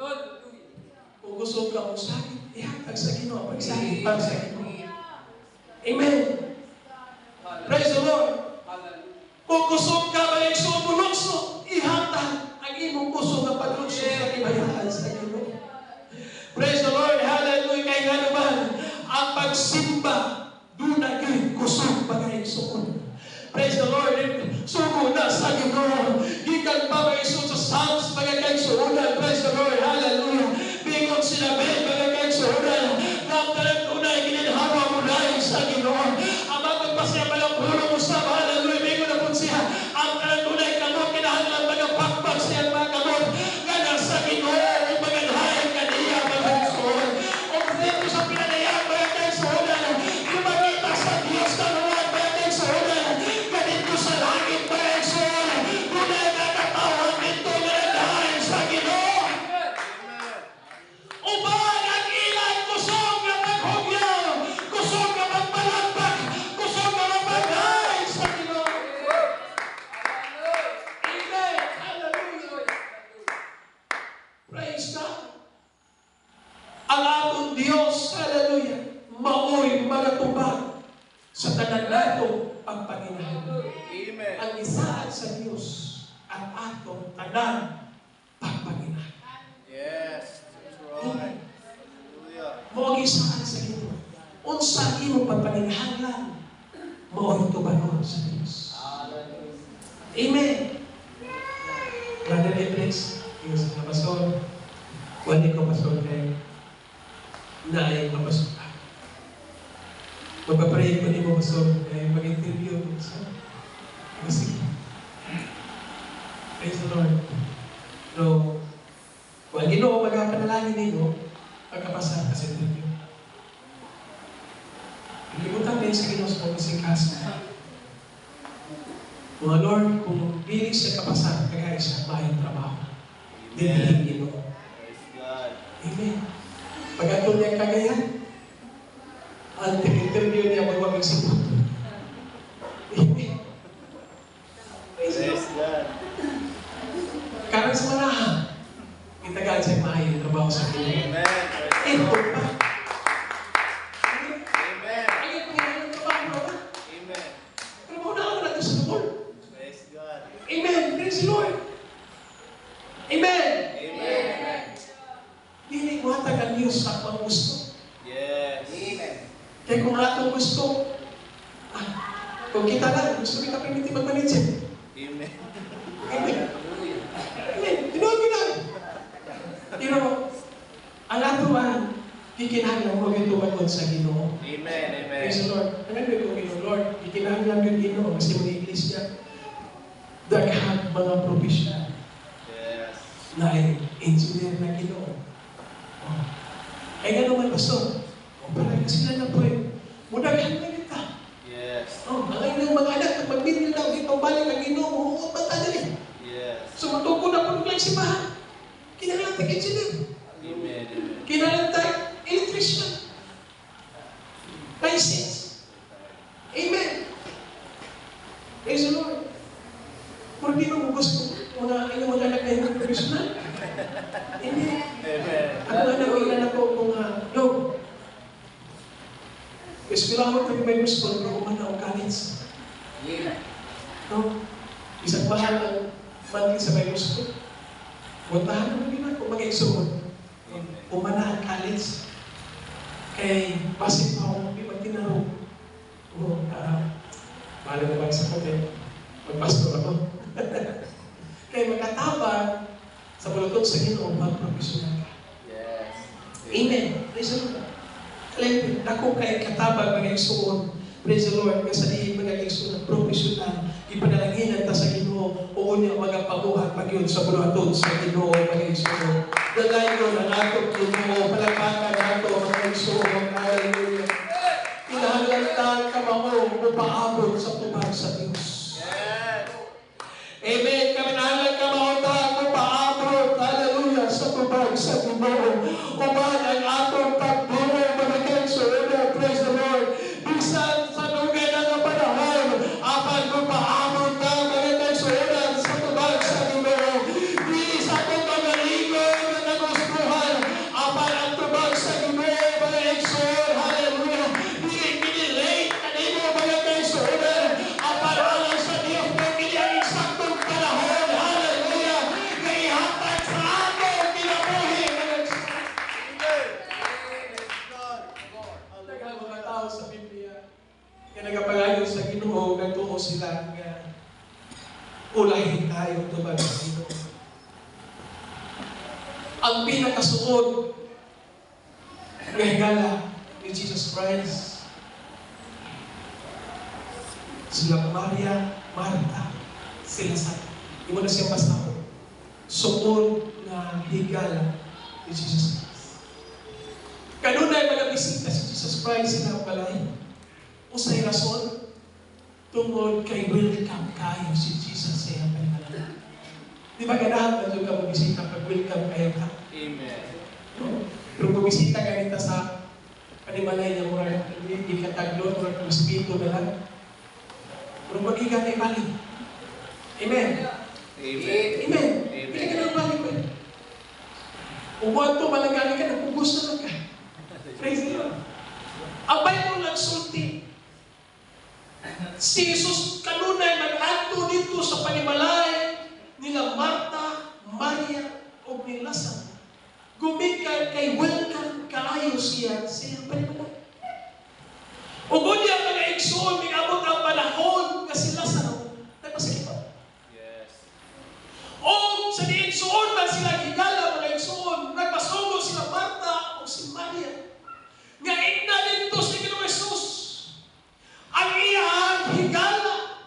Kung gusto ka mo sakit, ihatag sa Ginoo. Pagsakit, pag sa Ginoo. Amen. Praise the Lord. Kung kusog ka ba yung sumulukso, ihatag ang imong kusog na paglukso sa ibayaan sa Ginoo. Praise the Lord. Hallelujah. Kaya nga naman, ang pagsimba, doon na kayo kusog pa kayo suon. Praise the Lord. Sugo na sa Ginoo. Gikan pa mga isuon sa Psalms, mga kayo suunan. Praise the Lord. Hallelujah. Bingon sila, mga kayo suunan. Nagtalag unay, gininhawa mo na sa Ginoo. Ang magpasya palang puno mo sa hallelujah. Bingon na po siya. Ang talag unay kamot, kinahanglan mga pakpak siya mga kamot. Gana sa Ginoo. magatubag sa tanan nato ang Panginoon. Amen. Ang isaad sa Dios ang atong tanan pagpanginahan. Yes. That's right. Hallelujah. Mo ang isaad sa Ginoo. Unsa imong pagpanginahan mao ito banon sa Dios. Amen. Brother Edris, yung sa pastor, wali ko pastor kay naay papasok ka. Magpapray ko ni mo pastor kay mag-interview ko sa kasi praise the Lord. So, kung ang Ginoo magapanalangin ninyo, pagkapasa ka sa interview. Limutan din sa Ginoo sa pagkasingkas. Mga Lord, kung piling siya kapasa, kagaya siya, mayang trabaho. Dinihin Ginoo. Praise God. Amen. Pag-atong niya kagayan, ang interview niya magwag magsipot. Amen. Praise the Lord. Praise God. Karang sa manahan, itagal siya mayang trabaho sa Ginoo. Amen. Praise Ito God. pa. Amen. Ayun, ngayon ang trabaho na. Amen. Trabaho na ako natin sa Lord. Praise God. Amen. Praise the Lord. Amen. Amen. Dili mo hatag ang Diyos sa mga gusto. Yes. Amen. Kaya kung atong gusto, kung kita lang, gusto kita primitive mag-manage. Amen. Amen. Amen. Tinood lang. Pero, ang ato ang kikinahanglan mo ito magod sa Ginoo. Amen. Amen. Praise the Lord. Ang ano yung Ginoo, Lord, kikinahanglan yung Ginoo kasi mga iglesia, daghan mga professional Yes. na ay engineer na Ginoo. Oh. Ay nga naman, Pastor. O, parang sila na po eh. Mudaghan na kita. Yes. Oh, ang inyong mga anak, pag magmili lang, di pambalik ang Ginoo, huwag matadali. Yes. So, matuko na po lang si Bahan. Kinalantag engineer. Amen. Amen. Kinalantag electrician. License. Amen. Praise the Lord. Kung di mo gusto, mga inyong mga anak na yung professional. Amen. Amen. Ako nga nag-ilan ako mga Lord. Kasi kailangan mo tayo Bible school, pero kumana ako college. No? Isang mahal ang monthly sa Bible school. Puntahan naman din ako, mag-exod. Kumana ang college. Kay pasig pa ako, mag-tinaro. Bala na ba sa kote? Mag-pastor ako. Kaya magkatabang sa bulutong sa Ginoo, mag-professional ka. Yes. Amen. Praise the Lord. Alam, ako kay katabang mga igsuon. Praise the Lord. Kasi mga igsuon ng professional. Ipanalangin ta sa Ginoo. O niya mga pamuhat pag yun sa bulutong sa Ginoo, mga igsuon. Dalay ko na natong Ginoo. Palakpakan nato mga igsuon. Hallelujah. Kinahanglan ka mo paabot sa tubag sa Diyos. Yes. Amen. Kaminahanglan ka mo paabot. Hallelujah. Sa tubag sa Ginoo. Uban ang atong pagduro. Mabigay sa una. Praise the Lord. Bisan sa lugay na ng panahon. Apan mo paabot ka. Mabigay sa una. Sa tubag sa Ginoo. Di sa kong pagaligoy na nagustuhan. Apan ang tubag sa Ginoo. Mabigay sa una. Hallelujah. Di kinilate. Kanino mabigay sa una. Apan alam sa Diyos. Pagkili ang eksaktong panahon. Hallelujah. Naihatag sa atin. Kinabuhi. Tagal mga tao sa Biblia, kaya nagapalayo sa Ginoo, nagtuo sila nga ulahin tayo tubag sa Ginoo. Ang pinakasuod nga higala ni Jesus Christ, sila Maria, Marta, sila sa hindi mo na siya basta ko. Suod na higala ni Jesus Christ. Kanunay mga bisita si Jesus Christ sila balay. Usay rason, tungod kay welcome kayo si Jesus sa iyang palimanan. Di ba ganahan na doon ka magbisita pag welcome kayo ka? Amen. No? Pero magbisita ka nita sa palimalay niya mura, hindi ka taglon, mura kang espiritu na lang. Pero mag-igan ay balik. Amen. Amen. Amen. Amen. Hindi ka nang balik ko. Kung buwan to, malagali ka, nagpugos na lang ka. Praise the Lord. Ang Bible na nagsulti. Si Jesus kanunay nag-adto dito sa panimalay nila Marta, Maria, o ni Lazaro. Gumikan kay welcome kaayo siya panimalay. O gunya mga igsoon, may abot ang panahon nga si Lazaro nagpasakit. Yes. O sa diigsoon man sila higala, mga igsoon, nagpasugo sila Marta o si Maria. Nga ina dito sa Ginoong Jesus. Ang iyang higala,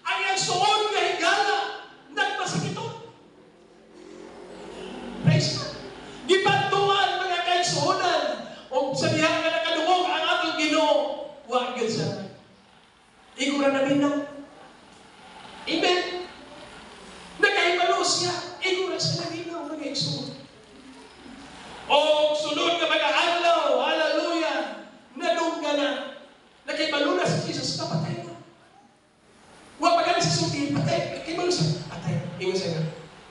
ang iyang suon nga higala, nagpasakito. Praise God. Gibantuan mga kaigsuonan, o sa diha nga nakadungog ang atong Ginoo, wag gyud siya. Igura na minaw. Amen. Nakahibalo siya, igura siya na minaw mga igsuon. O sunod ka mga adlaw, hallelujah, nadungga na. Nakahibalo na si Jesus, kapatay na. Huwag pa ka na si Suki, patay. Nakahibalo siya, patay. Ingon siya nga,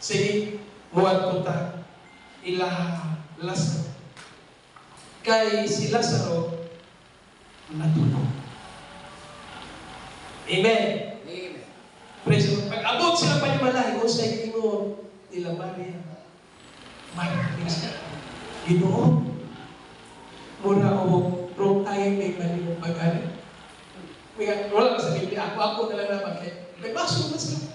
sige, muwag ko ta, ilaha Lazaro. Kay si Lazaro, natulog. Amen. Amen. Praise God. Pag-abot sila panimalay, o sa Ginoo nila Maria. Maria, Ginoo. Mura o wrong time may mali mo pag-ari. Wala ka sa Biblia. Ako na lang naman. May baso na sila.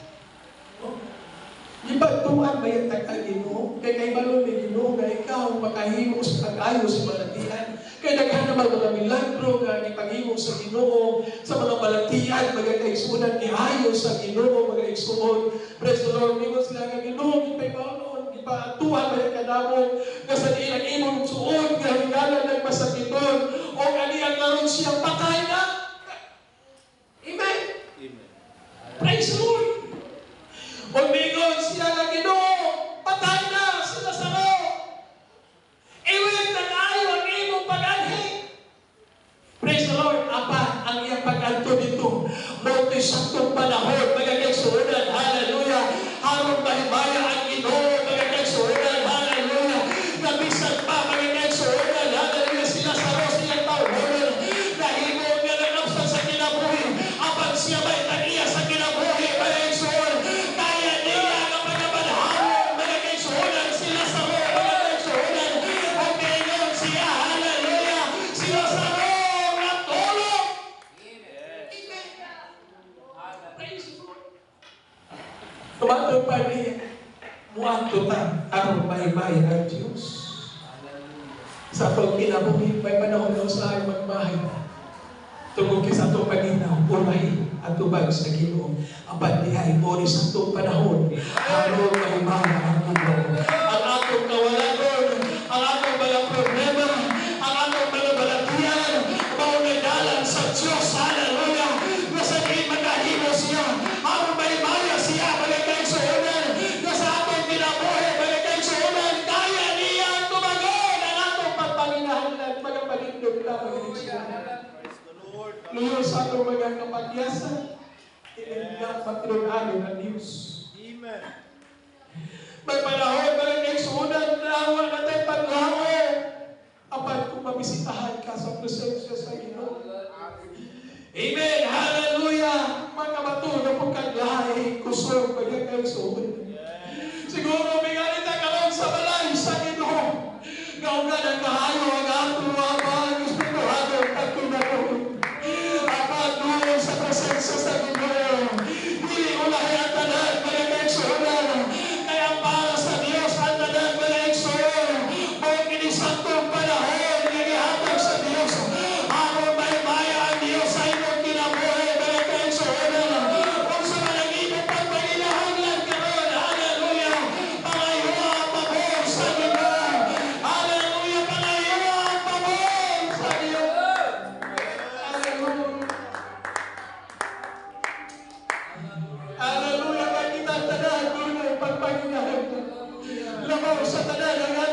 Ibantuan ba yung tag-Ginoo? Kaya balo ni Ginoo na ikaw makahimo sa pag-ayo sa balatian. Kaya daghan naman mga milagro nga ipaghimo sa Ginoo sa mga balatian, mga kaigsuonan iayo sa Ginoo, mga igsuon. Praise the Lord. Mingon sila nga Ginoo, ipay baon, ipatuhan ba yung kanamo nga sa diin ang imong suon nga hingala nagmasakiton o kaniyang naroon siyang patay na. Amen. Amen. Praise the Lord. Kung mingon siya nga Ginoo, patay na si Lazaro. Iwin na tayo ang imong pag-anhi. Praise the Lord. Apa ang iyang pag-anto dito? Mo'y saktong panahon, mga kaigsuonan, hallelujah. Harong mahimaya ang Ginoo, mga kaigsuonan, hallelujah. Nabisan pa, mga kaigsuonan, hallelujah. Si Lazaro siyang tawhonon. Nahimo nga nangapsan sa kinabuhi. Apan siya may taniya sa kinabuhi, mga kaigsuonan. Kaya niya ang pagkabanahon, mga kaigsuonan, si Lazaro, mga kaigsuonan. Ang mingon siya, hallelujah. Si Lazaro, natulog. Yes. Amen. Praise the Lord. Tumatong pa niya, muanto ta, aron mahimaya ang Diyos. Sa pagkinabuhi, may panahon na usahay magmahay na. Tungkol sa itong paginaw, ulay at tubag sa Ginoo. Ang pandihay mo ni sa itong panahon, aron mahimaya ang Ginoo. Ang atong kawalan, ang atong mga problema, ang atong mga balatian, maunay dalan sa Diyos, hallelujah. Nasa di magahimo siya, aron mahimaya siya, mga kaigsuonan. Nasa atong kinabuhi, mga kaigsuonan, kaya niya tumagon ang atong pagpanginahan, mga panindog na mga kaigsuonan. Praise the Lord. Luyo sa atong mga kapagyasan, ilingat patrionanin ang Diyos. Amen. May panahon ba rin kaigsuonan na wala na tayo paglawe. Apan kung mabisitahan ka sa presensya sa Ginoo. Amen. Hallelujah. Mga kabato na po kaglahe, kusog, mga kaigsuonan. Siguro may ganit ang kalang sa balay sa Ginoo. Gawgan ang kahayo, ang atong mga espirituhado, pagtunahon. Apan doon sa presensya sa Ginoo. Dili ulahi ang tanan, mga kaigsuonan. Kaya para sa Diyos, ang tanan, mga kaigsuonan. Kung inisantong panahon, nilihatag sa Diyos. Aron mahimaya ang Diyos sa inyong kinabuhi, mga kaigsuonan. Kung sa managibong pagpangilahanglan karon, hallelujah. Pangayo ang pabor sa Ginoo. Hallelujah, pangayo ang pabor sa Ginoo. Hallelujah. Hallelujah, kay kita tanan, Ginoo, pagpangilahanglan. Labaw sa tanan, ang